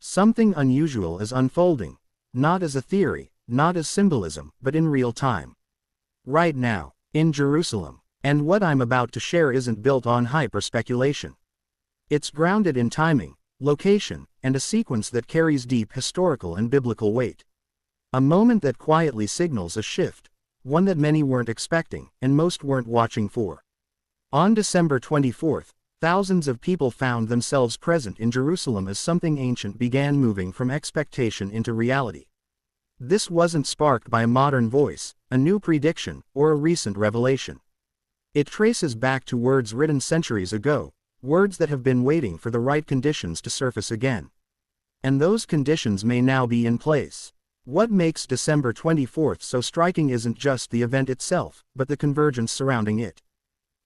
Something unusual is unfolding, not as a theory, not as symbolism, but in real time. Right now, in Jerusalem. And what I'm about to share isn't built on hype or speculation. It's grounded in timing, location, and a sequence that carries deep historical and biblical weight. A moment that quietly signals a shift, one that many weren't expecting, and most weren't watching for. On December 24th, thousands of people found themselves present in Jerusalem as something ancient began moving from expectation into reality. This wasn't sparked by a modern voice, a new prediction, or a recent revelation. It traces back to words written centuries ago, words that have been waiting for the right conditions to surface again. And those conditions may now be in place. What makes December 24th so striking isn't just the event itself, but the convergence surrounding it.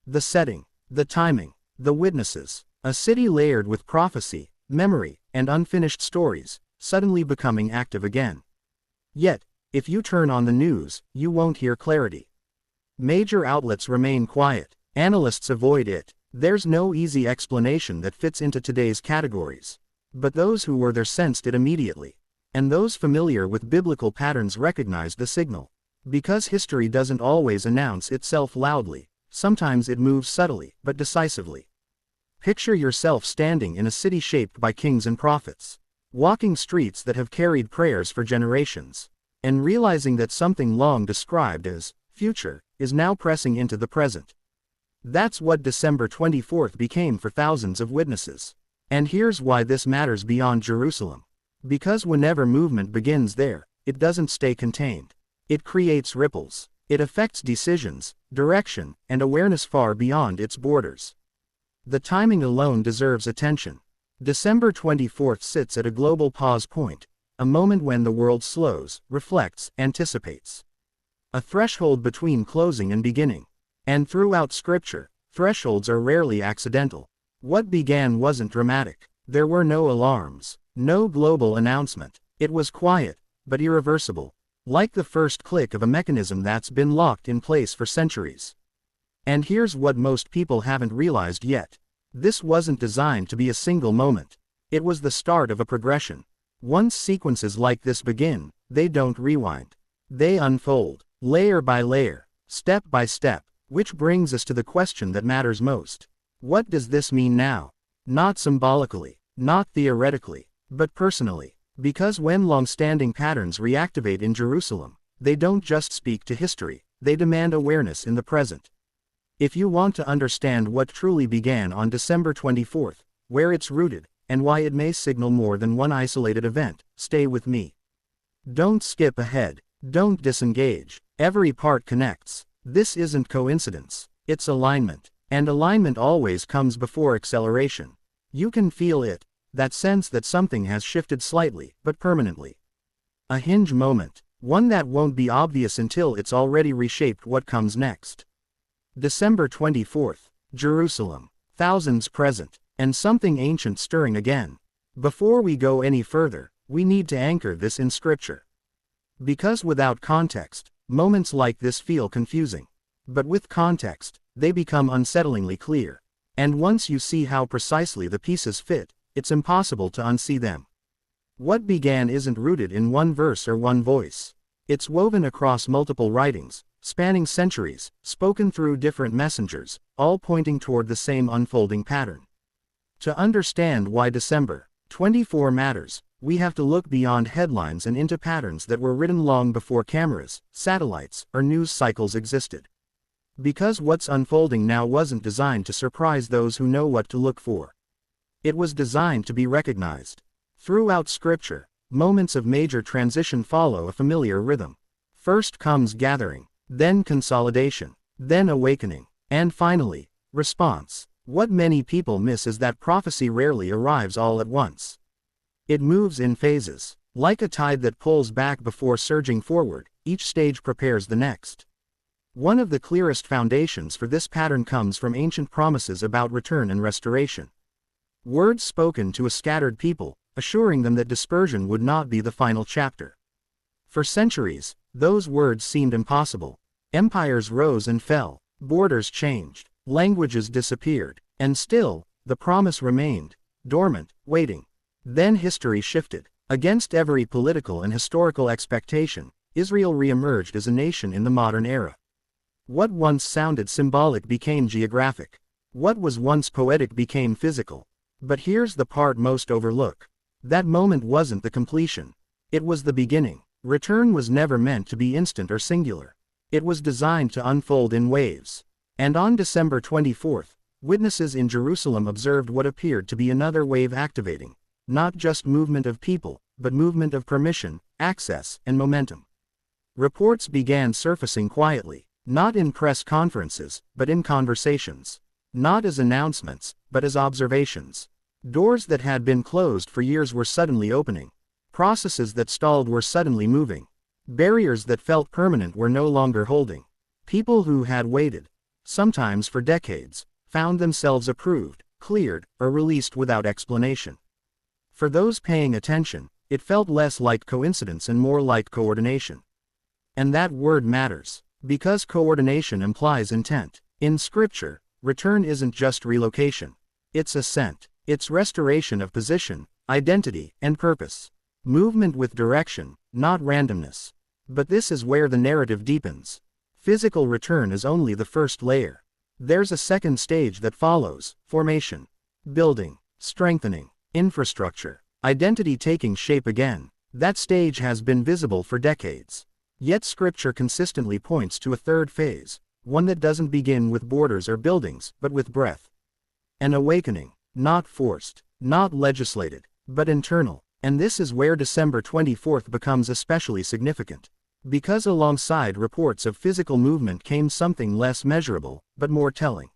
The setting, the timing, the witnesses, a city layered with prophecy, memory, and unfinished stories, suddenly becoming active again. Yet, if you turn on the news, you won't hear clarity. Major outlets remain quiet, analysts avoid it. There's no easy explanation that fits into today's categories. But those who were there sensed it immediately. And those familiar with biblical patterns recognized the signal. Because history doesn't always announce itself loudly, sometimes it moves subtly, but decisively. Picture yourself standing in a city shaped by kings and prophets, walking streets that have carried prayers for generations, and realizing that something long described as future is now pressing into the present. That's what December 24th became for thousands of witnesses. And here's why this matters beyond Jerusalem. Because whenever movement begins there, it doesn't stay contained. It creates ripples. It affects decisions, direction, and awareness far beyond its borders. The timing alone deserves attention. December 24th sits at a global pause point, a moment when the world slows, reflects, anticipates. A threshold between closing and beginning. And throughout Scripture, thresholds are rarely accidental. What began wasn't dramatic. There were no alarms, no global announcement. It was quiet, but irreversible, like the first click of a mechanism that's been locked in place for centuries. And here's what most people haven't realized yet. This wasn't designed to be a single moment. It was the start of a progression. Once sequences like this begin, they don't rewind. They unfold, layer by layer, step by step, which brings us to the question that matters most. What does this mean now? Not symbolically, not theoretically, but personally. Because when long-standing patterns reactivate in Jerusalem, they don't just speak to history, they demand awareness in the present. If you want to understand what truly began on December 24th, where it's rooted, and why it may signal more than one isolated event, stay with me. Don't skip ahead. Don't disengage. Every part connects. This isn't coincidence. It's alignment. And alignment always comes before acceleration. You can feel it. That sense that something has shifted slightly, but permanently. A hinge moment. One that won't be obvious until it's already reshaped what comes next. December 24th, Jerusalem. Thousands present, and something ancient stirring again. Before we go any further, we need to anchor this in Scripture. Because without context, moments like this feel confusing. But with context, they become unsettlingly clear. And once you see how precisely the pieces fit, it's impossible to unsee them. What began isn't rooted in one verse or one voice. It's woven across multiple writings, spanning centuries, spoken through different messengers, all pointing toward the same unfolding pattern. To understand why December 24 matters, we have to look beyond headlines and into patterns that were written long before cameras, satellites, or news cycles existed. Because what's unfolding now wasn't designed to surprise those who know what to look for. It was designed to be recognized. Throughout Scripture, moments of major transition follow a familiar rhythm. First comes gathering, then consolidation, then awakening, and finally, response. What many people miss is that prophecy rarely arrives all at once. It moves in phases. Like a tide that pulls back before surging forward, each stage prepares the next. One of the clearest foundations for this pattern comes from ancient promises about return and restoration. Words spoken to a scattered people, assuring them that dispersion would not be the final chapter. For centuries, those words seemed impossible. Empires rose and fell, borders changed, languages disappeared, and still, the promise remained, dormant, waiting. Then history shifted. Against every political and historical expectation, Israel re-emerged as a nation in the modern era. What once sounded symbolic became geographic. What was once poetic became physical. But here's the part most overlook. That moment wasn't the completion. It was the beginning. Return was never meant to be instant or singular. It was designed to unfold in waves. And on December 24th, witnesses in Jerusalem observed what appeared to be another wave activating. Not just movement of people, but movement of permission, access, and momentum. Reports began surfacing quietly, not in press conferences, but in conversations. Not as announcements, but as observations. Doors that had been closed for years were suddenly opening. Processes that stalled were suddenly moving. Barriers that felt permanent were no longer holding. People who had waited, sometimes for decades, found themselves approved, cleared, or released without explanation. For those paying attention, it felt less like coincidence and more like coordination. And that word matters, because coordination implies intent. In Scripture, return isn't just relocation. It's ascent. It's restoration of position, identity, and purpose. Movement with direction, not randomness. But this is where the narrative deepens. Physical return is only the first layer. There's a second stage that follows: formation, building, strengthening, infrastructure, identity taking shape again. That stage has been visible for decades. Yet Scripture consistently points to a third phase, one that doesn't begin with borders or buildings, but with breath. An awakening, not forced, not legislated, but internal. And this is where December 24th becomes especially significant. Because alongside reports of physical movement came something less measurable, but more telling.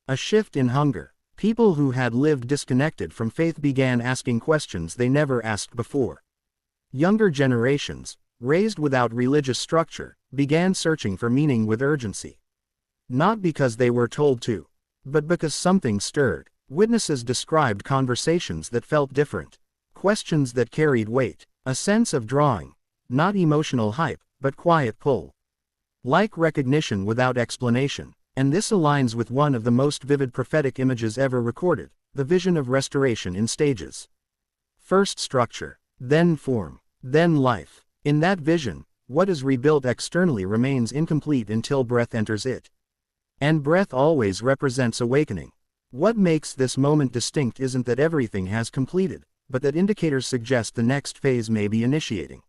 A shift in hunger. People who had lived disconnected from faith began asking questions they never asked before. Younger generations, raised without religious structure, began searching for meaning with urgency. Not because they were told to, but because something stirred. Witnesses described conversations that felt different. Questions that carried weight, a sense of drawing, not emotional hype, but quiet pull. Like recognition without explanation. And this aligns with one of the most vivid prophetic images ever recorded, the vision of restoration in stages. First structure, then form, then life. In that vision, what is rebuilt externally remains incomplete until breath enters it. And breath always represents awakening. What makes this moment distinct isn't that everything has completed, but that indicators suggest the next phase may be initiating.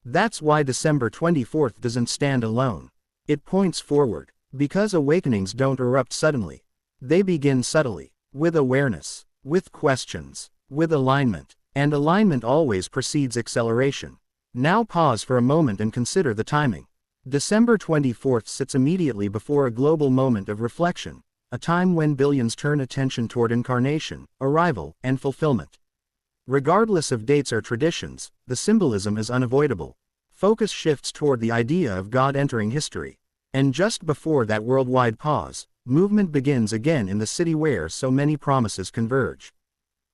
That's why December 24th doesn't stand alone. It points forward, because awakenings don't erupt suddenly. They begin subtly, with awareness, with questions, with alignment, and alignment always precedes acceleration. Now pause for a moment and consider the timing. December 24th sits immediately before a global moment of reflection, a time when billions turn attention toward incarnation, arrival, and fulfillment. Regardless of dates or traditions, the symbolism is unavoidable. Focus shifts toward the idea of God entering history. And just before that worldwide pause, movement begins again in the city where so many promises converge.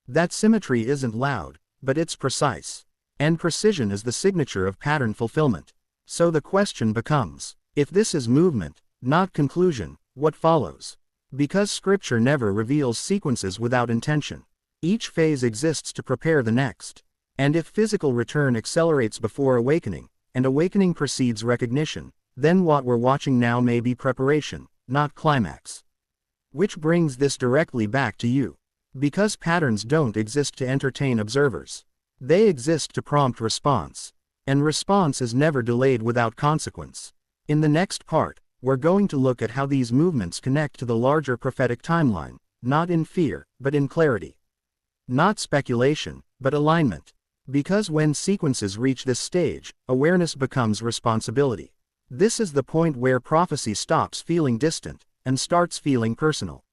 That symmetry isn't loud, but it's precise. And precision is the signature of pattern fulfillment. So the question becomes, if this is movement, not conclusion, what follows? Because Scripture never reveals sequences without intention. Each phase exists to prepare the next. And if physical return accelerates before awakening, and awakening precedes recognition, then what we're watching now may be preparation, not climax. Which brings this directly back to you. Because patterns don't exist to entertain observers. They exist to prompt response. And response is never delayed without consequence. In the next part, we're going to look at how these movements connect to the larger prophetic timeline, not in fear, but in clarity. Not speculation, but alignment. Because when sequences reach this stage, awareness becomes responsibility. This is the point where prophecy stops feeling distant, and starts feeling personal.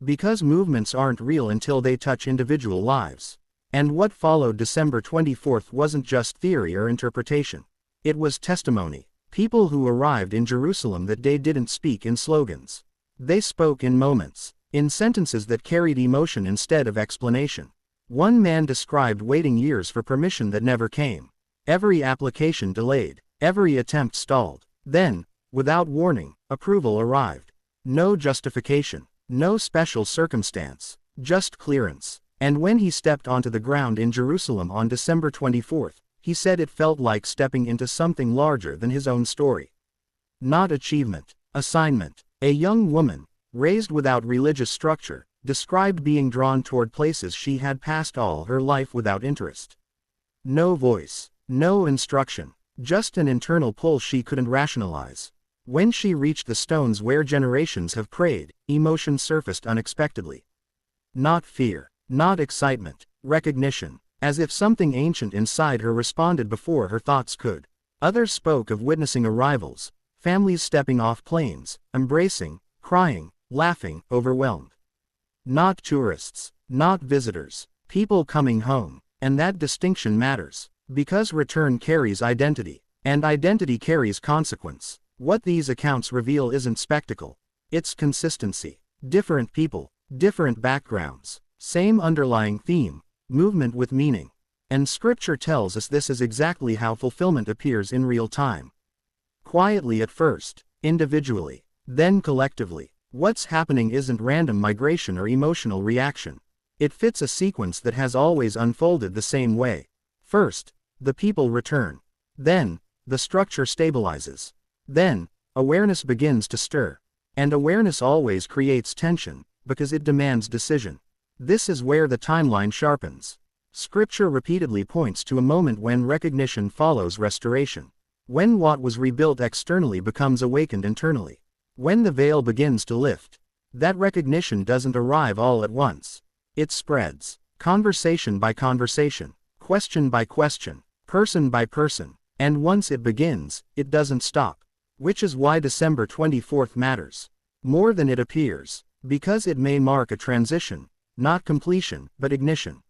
Because movements aren't real until they touch individual lives. And what followed December 24th wasn't just theory or interpretation. It was testimony. People who arrived in Jerusalem that day didn't speak in slogans. They spoke in moments, in sentences that carried emotion instead of explanation. One man described waiting years for permission that never came. Every application delayed, every attempt stalled. Then, without warning, approval arrived. No justification, no special circumstance, just clearance. And when he stepped onto the ground in Jerusalem on December 24th, he said it felt like stepping into something larger than his own story. Not achievement, assignment. A young woman, raised without religious structure, described being drawn toward places she had passed all her life without interest. No voice, no instruction, just an internal pull she couldn't rationalize. When she reached the stones where generations have prayed, emotion surfaced unexpectedly. Not fear, not excitement, recognition, as if something ancient inside her responded before her thoughts could. Others spoke of witnessing arrivals, families stepping off planes, embracing, crying, laughing, overwhelmed. Not tourists, not visitors, people coming home, and that distinction matters, because return carries identity, and identity carries consequence. What these accounts reveal isn't spectacle, it's consistency. Different people, different backgrounds, same underlying theme, movement with meaning. And Scripture tells us this is exactly how fulfillment appears in real time. Quietly at first, individually, then collectively. What's happening isn't random migration or emotional reaction. It fits a sequence that has always unfolded the same way. First, the people return. Then, the structure stabilizes. Then, awareness begins to stir. And awareness always creates tension, because it demands decision. This is where the timeline sharpens. Scripture repeatedly points to a moment when recognition follows restoration. When what was rebuilt externally becomes awakened internally. When the veil begins to lift. That recognition doesn't arrive all at once. It spreads, conversation by conversation, question by question, person by person, and once it begins, it doesn't stop. Which is why December 24th matters. More than it appears, because it may mark a transition, not completion, but ignition.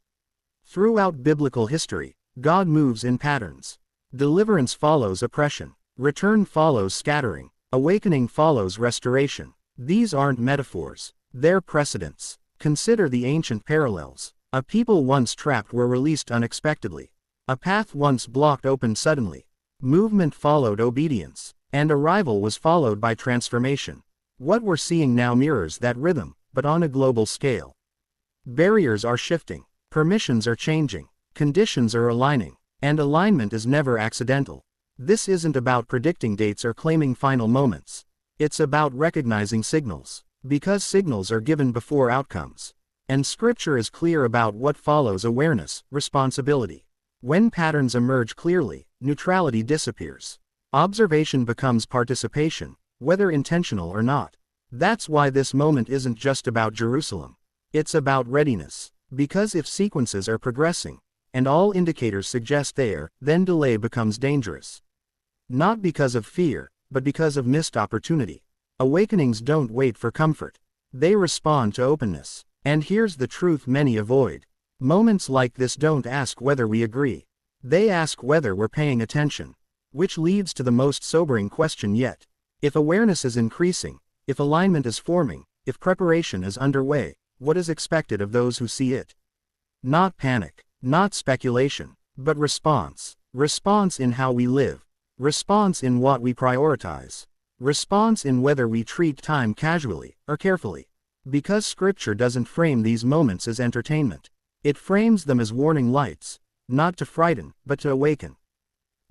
Throughout biblical history, God moves in patterns. Deliverance follows oppression. Return follows scattering. Awakening follows restoration. These aren't metaphors, they're precedents. Consider the ancient parallels. A people once trapped were released unexpectedly. A path once blocked opened suddenly. Movement followed obedience, and arrival was followed by transformation. What we're seeing now mirrors that rhythm, but on a global scale. Barriers are shifting, permissions are changing, conditions are aligning, and alignment is never accidental. This isn't about predicting dates or claiming final moments. It's about recognizing signals, because signals are given before outcomes. And Scripture is clear about what follows awareness, responsibility. When patterns emerge clearly, neutrality disappears. Observation becomes participation, whether intentional or not. That's why this moment isn't just about Jerusalem. It's about readiness. Because if sequences are progressing, and all indicators suggest they are, then delay becomes dangerous. Not because of fear, but because of missed opportunity. Awakenings don't wait for comfort. They respond to openness. And here's the truth many avoid. Moments like this don't ask whether we agree. They ask whether we're paying attention. Which leads to the most sobering question yet. If awareness is increasing, if alignment is forming, if preparation is underway, what is expected of those who see it? Not panic, not speculation, but response. Response in how we live. Response in what we prioritize. Response in whether we treat time casually or carefully. Because Scripture doesn't frame these moments as entertainment. It frames them as warning lights, not to frighten, but to awaken.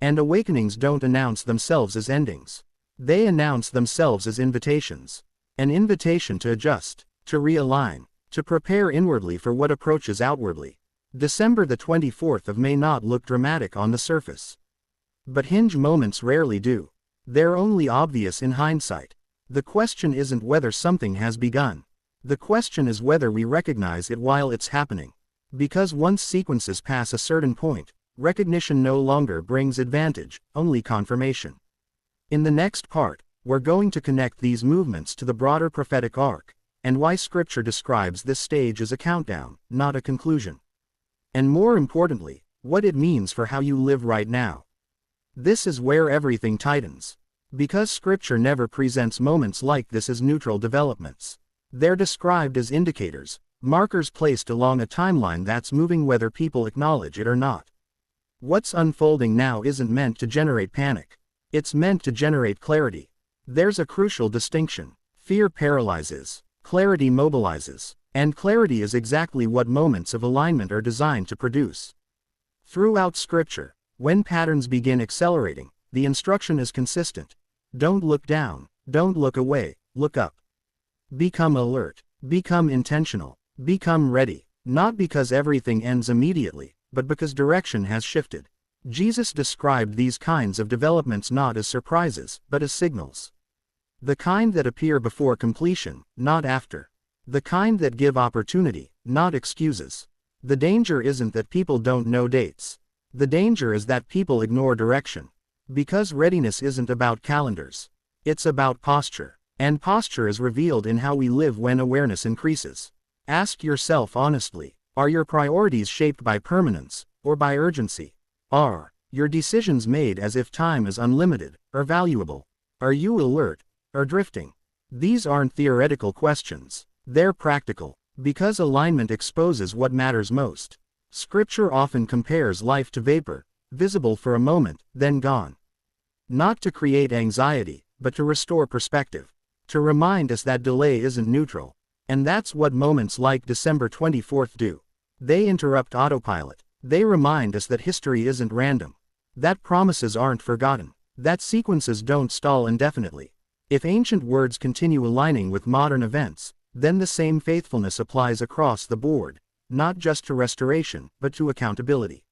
And awakenings don't announce themselves as endings. They announce themselves as invitations. An invitation to adjust, to realign, to prepare inwardly for what approaches outwardly. December the 24th of may not look dramatic on the surface. But hinge moments rarely do. They're only obvious in hindsight. The question isn't whether something has begun. The question is whether we recognize it while it's happening. Because once sequences pass a certain point, recognition no longer brings advantage, only confirmation. In the next part, we're going to connect these movements to the broader prophetic arc, and why Scripture describes this stage as a countdown, not a conclusion. And more importantly, what it means for how you live right now. This is where everything tightens. Because Scripture never presents moments like this as neutral developments. They're described as indicators, markers placed along a timeline that's moving whether people acknowledge it or not. What's unfolding now isn't meant to generate panic. It's meant to generate clarity. There's a crucial distinction. Fear paralyzes, clarity mobilizes, And clarity is exactly what moments of alignment are designed to produce. Throughout Scripture, when patterns begin accelerating, the instruction is consistent. Don't look down, don't look away, look up. Become alert, become intentional, become ready, not because everything ends immediately, but because direction has shifted. Jesus described these kinds of developments not as surprises, but as signals. The kind that appear before completion, not after. The kind that give opportunity, not excuses. The danger isn't that people don't know dates. The danger is that people ignore direction. Because readiness isn't about calendars. It's about posture. And posture is revealed in how we live when awareness increases. Ask yourself honestly, are your priorities shaped by permanence, or by urgency? Are your decisions made as if time is unlimited, or valuable? Are you alert, or drifting? These aren't theoretical questions. They're practical. Because alignment exposes what matters most. Scripture often compares life to vapor, visible for a moment, then gone. Not to create anxiety, but to restore perspective. To remind us that delay isn't neutral. And that's what moments like December 24th do. They interrupt autopilot. They remind us that history isn't random. That promises aren't forgotten. That sequences don't stall indefinitely. If ancient words continue aligning with modern events, then the same faithfulness applies across the board, not just to restoration, but to accountability.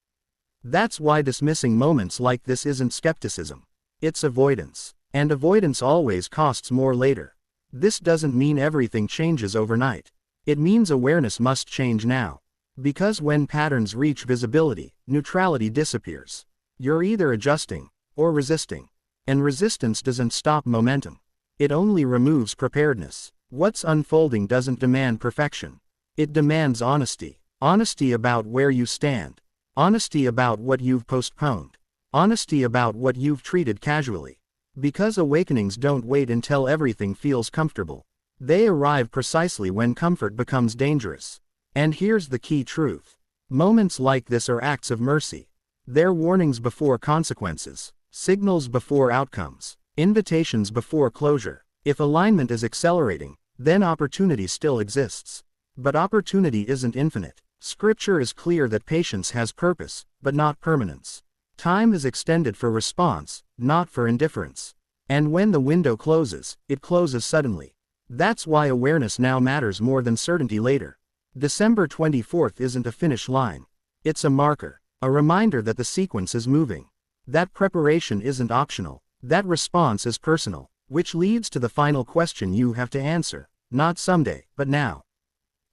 That's why dismissing moments like this isn't skepticism. It's avoidance. And avoidance always costs more later. This doesn't mean everything changes overnight. It means awareness must change now. Because when patterns reach visibility, neutrality disappears. You're either adjusting, or resisting. And resistance doesn't stop momentum. It only removes preparedness. What's unfolding doesn't demand perfection. It demands honesty. Honesty about where you stand. Honesty about what you've postponed. Honesty about what you've treated casually. Because awakenings don't wait until everything feels comfortable. They arrive precisely when comfort becomes dangerous. And here's the key truth. Moments like this are acts of mercy. They're warnings before consequences. Signals before outcomes. Invitations before closure. If alignment is accelerating, then opportunity still exists. But opportunity isn't infinite. Scripture is clear that patience has purpose, but not permanence. Time is extended for response, not for indifference. And when the window closes, it closes suddenly. That's why awareness now matters more than certainty later. December 24th isn't a finish line. It's a marker, a reminder that the sequence is moving. That preparation isn't optional. That response is personal. Which leads to the final question you have to answer, not someday, but now.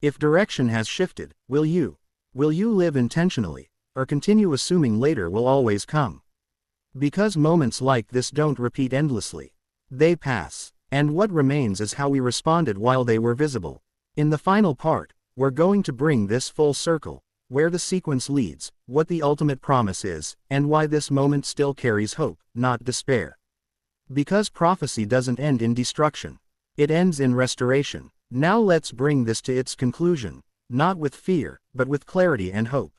If direction has shifted, will you? Will you live intentionally, or continue assuming later will always come? Because moments like this don't repeat endlessly. They pass, and what remains is how we responded while they were visible. In the final part, we're going to bring this full circle, where the sequence leads, what the ultimate promise is, and why this moment still carries hope, not despair. Because prophecy doesn't end in destruction. It ends in restoration. Now let's bring this to its conclusion, not with fear, but with clarity and hope.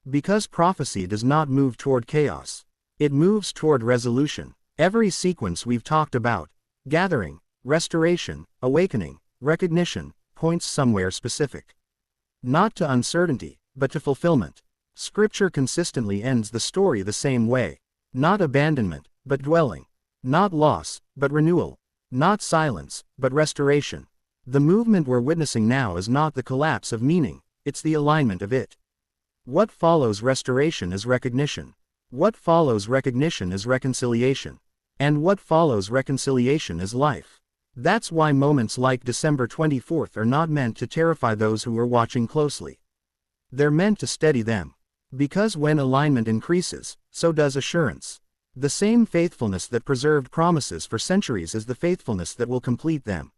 Because prophecy does not move toward chaos. It moves toward resolution. Every sequence we've talked about, gathering, restoration, awakening, recognition, points somewhere specific. Not to uncertainty, but to fulfillment. Scripture consistently ends the story the same way. Not abandonment, but dwelling. Not loss, but renewal. Not silence, but restoration. The movement we're witnessing now is not the collapse of meaning, it's the alignment of it. What follows restoration is recognition. What follows recognition is reconciliation. And what follows reconciliation is life. That's why moments like December 24th are not meant to terrify those who are watching closely. They're meant to steady them. Because when alignment increases, so does assurance. The same faithfulness that preserved promises for centuries is the faithfulness that will complete them.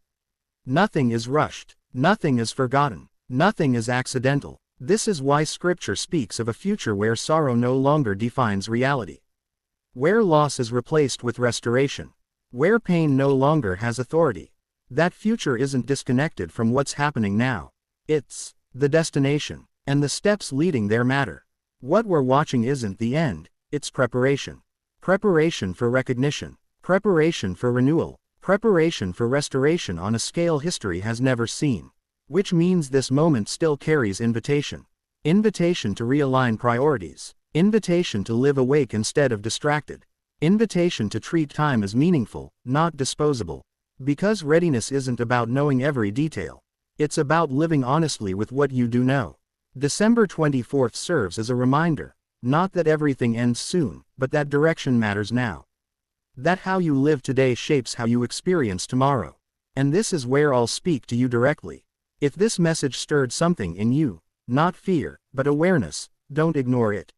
Nothing is rushed. Nothing is forgotten. Nothing is accidental. This is why Scripture speaks of a future where sorrow no longer defines reality. Where loss is replaced with restoration. Where pain no longer has authority. That future isn't disconnected from what's happening now. It's the destination, and the steps leading there matter. What we're watching isn't the end, it's preparation. Preparation for recognition. Preparation for renewal. Preparation for restoration on a scale history has never seen. Which means this moment still carries invitation. Invitation to realign priorities. Invitation to live awake instead of distracted. Invitation to treat time as meaningful, not disposable. Because readiness isn't about knowing every detail. It's about living honestly with what you do know. December 24th serves as a reminder, not that everything ends soon, but that direction matters now. That how you live today shapes how you experience tomorrow. And this is where I'll speak to you directly. If this message stirred something in you, not fear, but awareness, don't ignore it.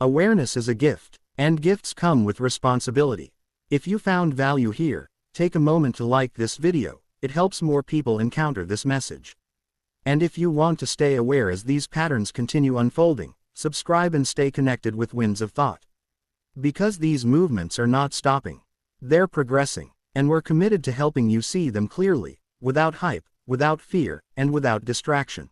Awareness is a gift, and gifts come with responsibility. If you found value here, take a moment to like this video. It helps more people encounter this message. And if you want to stay aware as these patterns continue unfolding, subscribe and stay connected with Winds of Thought. Because these movements are not stopping. They're progressing, and we're committed to helping you see them clearly, without hype, without fear, and without distraction.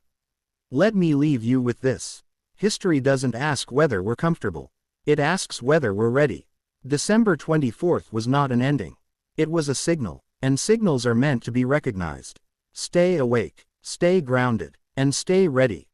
Let me leave you with this. History doesn't ask whether we're comfortable. It asks whether we're ready. December 24th was not an ending. It was a signal, and signals are meant to be recognized. Stay awake, stay grounded, and stay ready.